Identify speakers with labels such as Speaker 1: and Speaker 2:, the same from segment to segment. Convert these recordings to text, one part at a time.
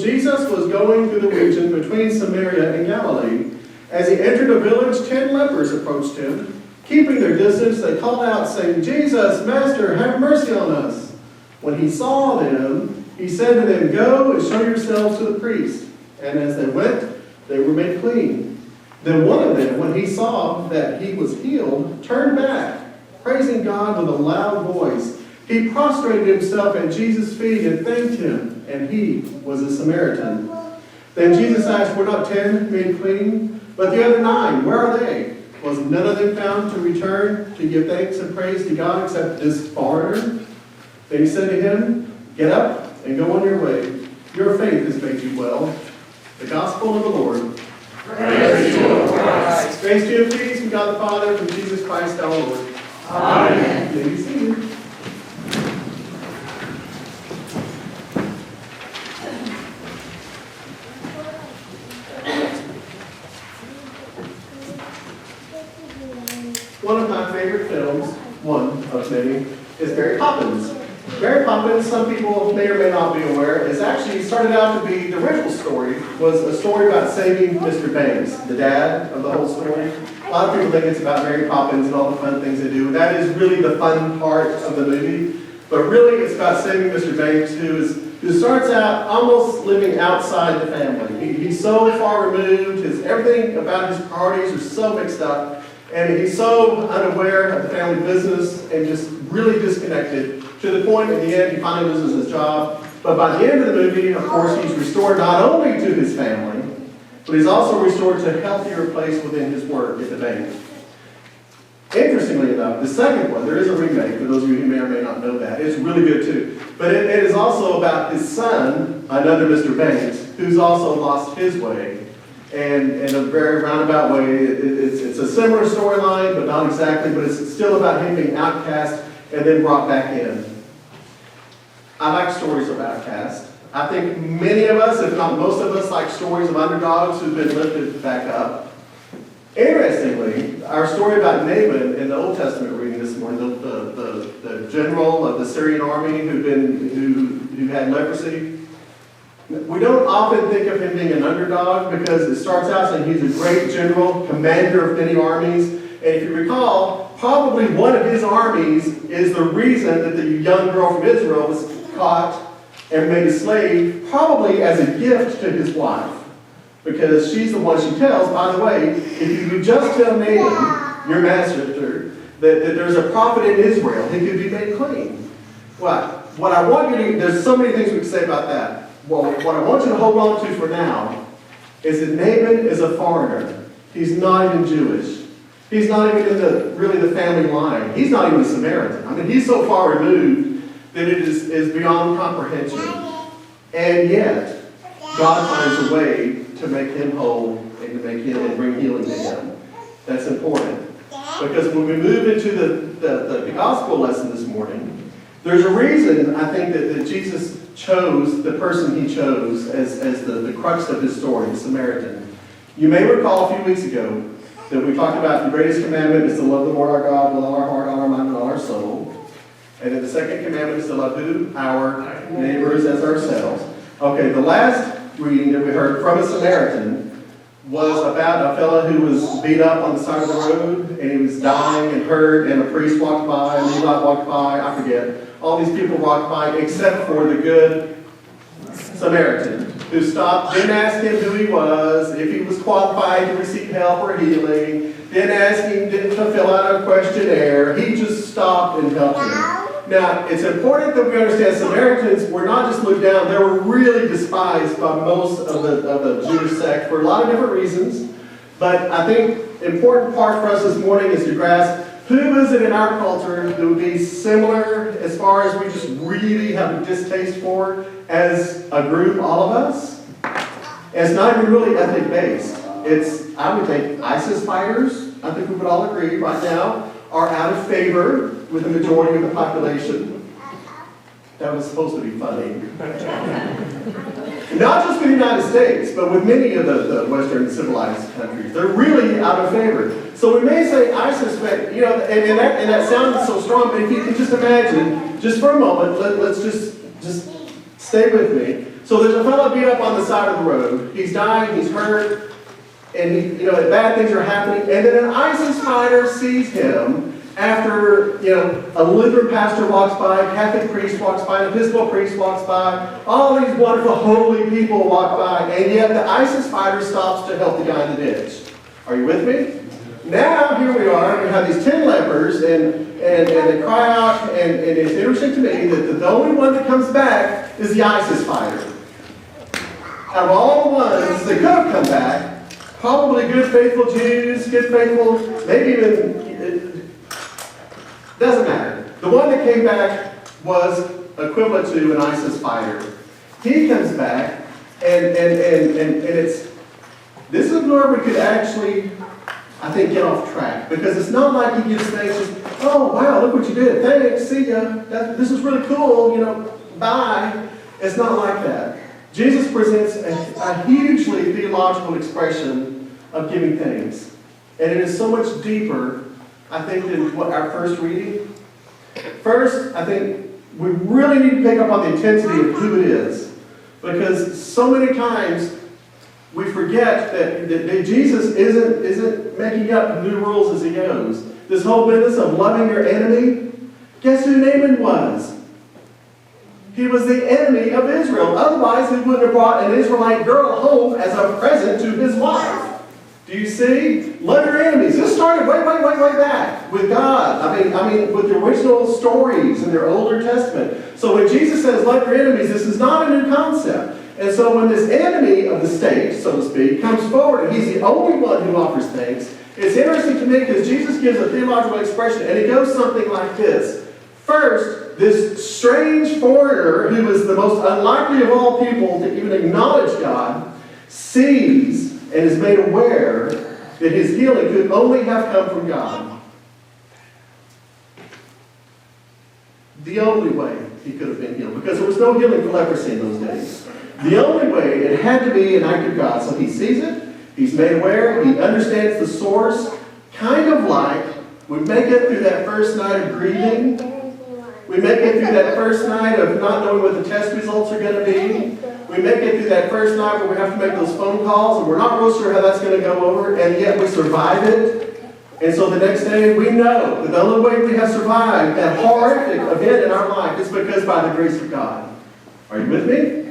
Speaker 1: Jesus was going through the region between Samaria and Galilee. As he entered a village, 10 lepers approached him. Keeping their distance, they called out, saying, "Jesus, Master, have mercy on us." When he saw them, he said to them, "Go and show yourselves to the priest." And as they went, they were made clean. Then one of them, when he saw that he was healed, turned back, praising God with a loud voice. He prostrated himself at Jesus' feet and thanked him, and he was a Samaritan. Then Jesus asked, "Were not 10 made clean? But the other 9, where are they? Was none of them found to return to give thanks and praise to God except this foreigner?" Then he said to him, "Get up and go on your way. Your faith has made you well." The gospel of the Lord.
Speaker 2: Praise to you, O Christ.
Speaker 1: Grace to you and peace from God the Father, from Jesus Christ our Lord.
Speaker 2: Amen.
Speaker 1: You may be seated. One of my favorite films, one of many, is Mary Poppins. Mary Poppins, some people may or may not be aware, is actually started out to be, the original story was a story about saving Mr. Banks, the dad of the whole story. A lot of people think it's about Mary Poppins and all the fun things they do. That is really the fun part of the movie. But really it's about saving Mr. Banks, who starts out almost living outside the family. He's so far removed, everything about his priorities are so mixed up, and he's so unaware of the family business and just really disconnected, to the point at the end he finally loses his job. But by the end of the movie, of course, he's restored not only to his family, but he's also restored to a healthier place within his work at the bank. Interestingly enough, the second one, there is a remake, for those of you who may or may not know that. It's really good too. But it is also about his son, another Mr. Banks, who's also lost his way. And in a very roundabout way, it's a similar storyline, but not exactly, but it's still about him being outcast and then brought back in. I like stories of outcasts. I think many of us, if not most of us, like stories of underdogs who've been lifted back up. Interestingly, our story about Naaman in the Old Testament reading this morning, the general of the Syrian army who had leprosy, we don't often think of him being an underdog because it starts out saying he's a great general, commander of many armies. And if you recall, probably one of his armies is the reason that the young girl from Israel was caught and made a slave, probably as a gift to his wife. Because she's the one she tells, by the way, if you would just tell Naaman, your master, that there's a prophet in Israel, he could be made clean. What I want you to, there's so many things we can say about that. Well, what I want you to hold on to for now is that Naaman is a foreigner. He's not even Jewish. He's not even in really the family line. He's not even a Samaritan. I mean, he's so far removed that it is beyond comprehension. And yet, God finds a way to make him whole and to make him and bring healing to him. That's important. Because when we move into the gospel lesson this morning, there's a reason, I think, that Jesus chose the person he chose as the crux of his story, the Samaritan. You may recall a few weeks ago that we talked about the greatest commandment is to love the Lord our God with all our heart, all our mind, and all our soul. And then the second commandment is to love who? Our neighbors as ourselves. Okay, the last reading that we heard from a Samaritan was about a fellow who was beat up on the side of the road, and he was dying and hurt, and a priest walked by, and Levi walked by, I forget. All these people walked by except for the good Samaritan, who stopped, didn't ask him who he was, if he was qualified to receive help or healing, didn't ask him, didn't fill out a questionnaire, he just stopped and helped him. Now, it's important that we understand Samaritans were not just looked down, they were really despised by most of the Jewish sect for a lot of different reasons. But I think important part for us this morning is to grasp who is it in our culture that would be similar as far as we just really have a distaste for as a group, all of us? And it's not even really ethnic based. It's, I would think, ISIS fighters, I think we would all agree right now, are out of favor with the majority of the population. That was supposed to be funny. Not just with the United States, but with many of the Western civilized countries. They're really out of favor. So we may say ISIS, and that sounds so strong, but if you can just imagine, just for a moment, let's just stay with me. So there's a fellow beat up on the side of the road. He's dying, he's hurt, and bad things are happening. And then an ISIS fighter sees him after, a Lutheran pastor walks by, a Catholic priest walks by, an Episcopal priest walks by, all these wonderful holy people walk by, and yet the ISIS fighter stops to help the guy in the ditch. Are you with me? Now, here we are, we have these 10 lepers, and they cry out, and it's interesting to me that the only one that comes back is the ISIS fighter. Out of all the ones that could have come back, probably good, faithful Jews, good, faithful, maybe even, doesn't matter. The one that came back was equivalent to an ISIS fighter. He comes back, and it's, this is where we could actually, I think, get off track. Because it's not like he gives thanks, just, oh, wow, look what you did. Thanks, see ya. This is really cool, bye. It's not like that. Jesus presents a hugely theological expression of giving thanks. And it is so much deeper, I think, than what our first reading. First, I think we really need to pick up on the intensity of who it is. Because so many times we forget that Jesus isn't making up new rules as he goes. This whole business of loving your enemy, guess who Naaman was? He was the enemy of Israel. Otherwise, he wouldn't have brought an Israelite girl home as a present to his wife. Do you see? Love your enemies. This started way back with God. I mean, with the original stories in their Older Testament. So when Jesus says love your enemies, this is not a new concept. And so when this enemy of the state, so to speak, comes forward and he's the only one who offers thanks, it's interesting to me because Jesus gives a theological expression and it goes something like this. First, this strange foreigner who is the most unlikely of all people to even acknowledge God sees and is made aware that his healing could only have come from God. The only way he could have been healed, because there was no healing for leprosy in those days. The only way, it had to be an act of God. So he sees it, he's made aware, he understands the source, kind of like we make it through that first night of grieving. We make it through that first night of not knowing what the test results are going to be. We make it through that first night where we have to make those phone calls and we're not real sure how that's going to go over, and yet we survive it. And so the next day we know that the only way we have survived that horrific event in our life is because by the grace of God. Are you with me?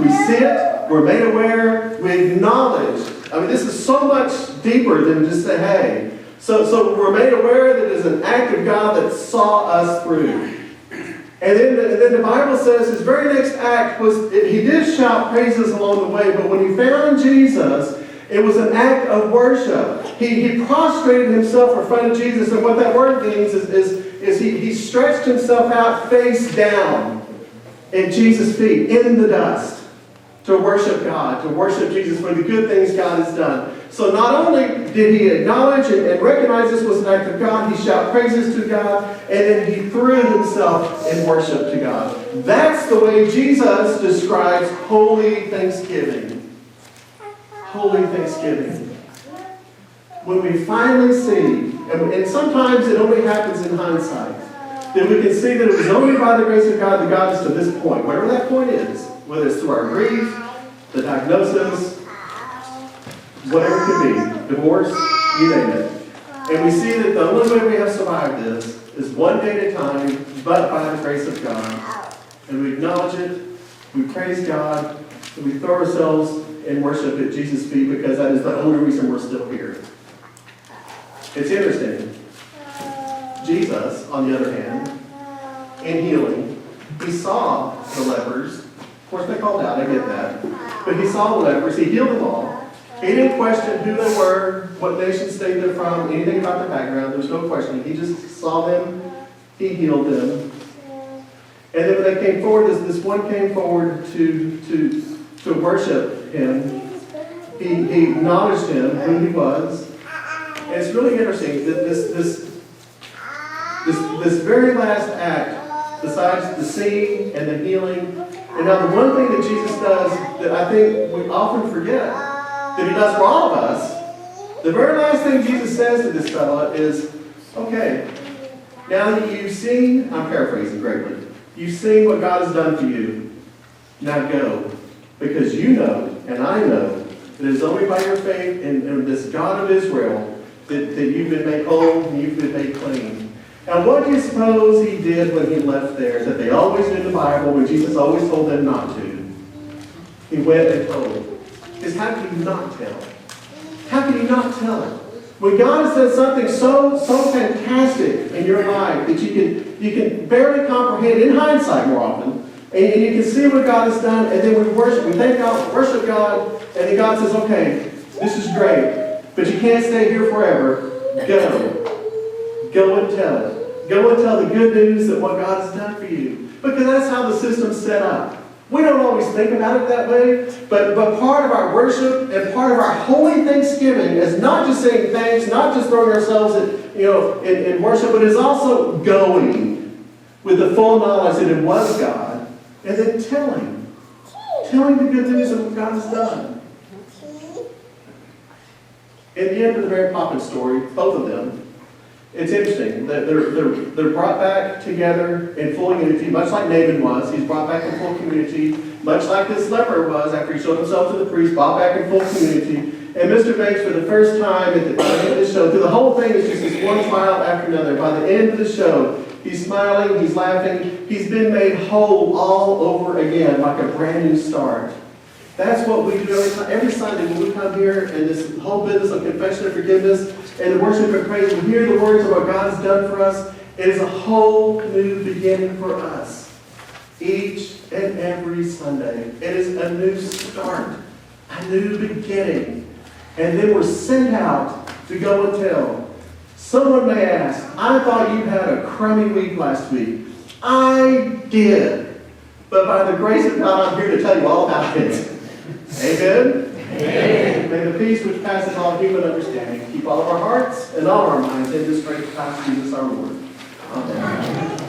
Speaker 1: We see it, we're made aware, we acknowledge. I mean, this is so much deeper than just say, hey. So we're made aware that it is an act of God that saw us through. And then the Bible says his very next act was, he did shout praises along the way, but when he found Jesus, it was an act of worship. He prostrated himself in front of Jesus, and what that word means is he stretched himself out face down at Jesus' feet in the dust to worship God, to worship Jesus for the good things God has done. So not only did he acknowledge and recognize this was an act of God, he shouted praises to God, and then he threw himself in worship to God. That's the way Jesus describes holy thanksgiving. Holy thanksgiving. When we finally see, and sometimes it only happens in hindsight, then we can see that it was only by the grace of God that got us to this point, whatever that point is, whether it's through our grief, the diagnosis, whatever it could be, divorce, you name it. And we see that the only way we have survived this is one day at a time, but by the grace of God. And we acknowledge it, we praise God, and we throw ourselves in worship at Jesus' feet because that is the only reason we're still here. It's interesting. Jesus, on the other hand, in healing, he saw the lepers. Of course, they called out, I get that. But he saw the lepers, he healed them all. He didn't question who they were, what nation state they're from, anything about their background. There was no questioning. He just saw them, he healed them. And then when they came forward, this one came forward to worship him. He acknowledged him, who he was. And it's really interesting that this very last act, besides the seeing and the healing, and now the one thing that Jesus does that I think we often forget, that he does for all of us, the very last thing Jesus says to this fella is, okay, now that you've seen, I'm paraphrasing greatly, you've seen what God has done for you, now go Because you know, and I know, that it's only by your faith in this God of Israel that you've been made whole and you've been made clean. And what do you suppose he did when he left there that they always knew in the Bible, when Jesus always told them not to? He went and told. Because how could he not tell? How could he not tell it? When God has said something so fantastic in your life that you can barely comprehend in hindsight more often, and you can see what God has done, and then we worship, we thank God, worship God, and then God says, okay, this is great, but you can't stay here forever. Go. Go and tell it. Go and tell the good news that what God has done for you. Because that's how the system's set up. We don't always think about it that way, but part of our worship and part of our holy thanksgiving is not just saying thanks, not just throwing ourselves in worship, but is also going with the full knowledge that it was God, and then telling the good news of what God has done. In the end of the Mary Poppins story, both of them, it's interesting that they're brought back together in full unity, much like Naaman was. He's brought back in full community, much like this leper was after he showed himself to the priest, brought back in full community. And Mr. Banks, for the first time by the end of the show, through the whole thing, is just this one smile after another. By the end of the show, he's smiling, he's laughing, he's been made whole all over again, like a brand new start. That's what we do every Sunday when we come here, and this whole business of confession and forgiveness and the worship and praise. We hear the words of what God has done for us. It is a whole new beginning for us. Each and every Sunday. It is a new start, a new beginning. And then we're sent out to go and tell. Someone may ask, I thought you had a crummy week last week. I did. But by the grace of God, I'm here to tell you all about it. Amen? Amen. May the peace which passes all human understanding keep all of our hearts and all our minds in this great Christ Jesus our Lord. Amen.